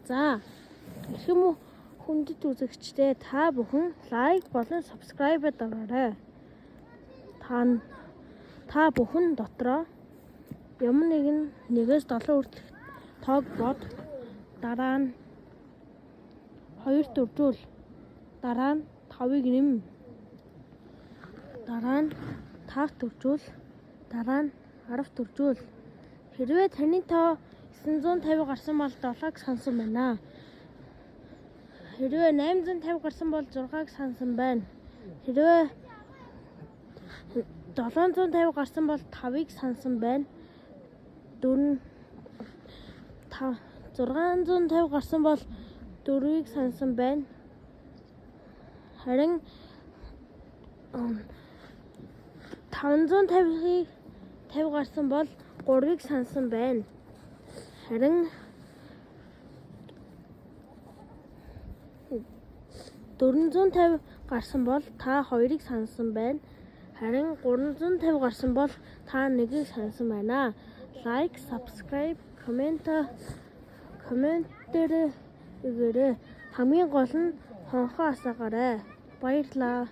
За хэрхэн хүндэт үзэгчдээ та бүхэн лайк болон subscribe дараарай. Та бүхэн дотроо ямар нэгэн 1-7 хүртэлх тоог бод, дараа нь 2 дөржүүл, дараа нь 5-ыг нэм, дараа нь 5 дөржүүл, дараа нь 10 дөржүүл. Хэрвээ таны тоо 950 гарсан бол 7-г сансан байна. Хэрвээ 850 гарсан бол 6-г сансан байна. Хэрвээ 750 гарсан бол 5-ыг сансан байна. 650 гарсан бол 4-ийг сансан байна. Харин 550 гарсан бол 3-ыг сансан байна. Харин 450 гарсан бол та 2-ыг сансан байна. Харин 350 гарсан бол та 1-ийг сансан байна. Лайк, subscribe, комент дээр өгөөрэй. Хамгийн гол нь хонхоо асаагаарай. Баярлалаа.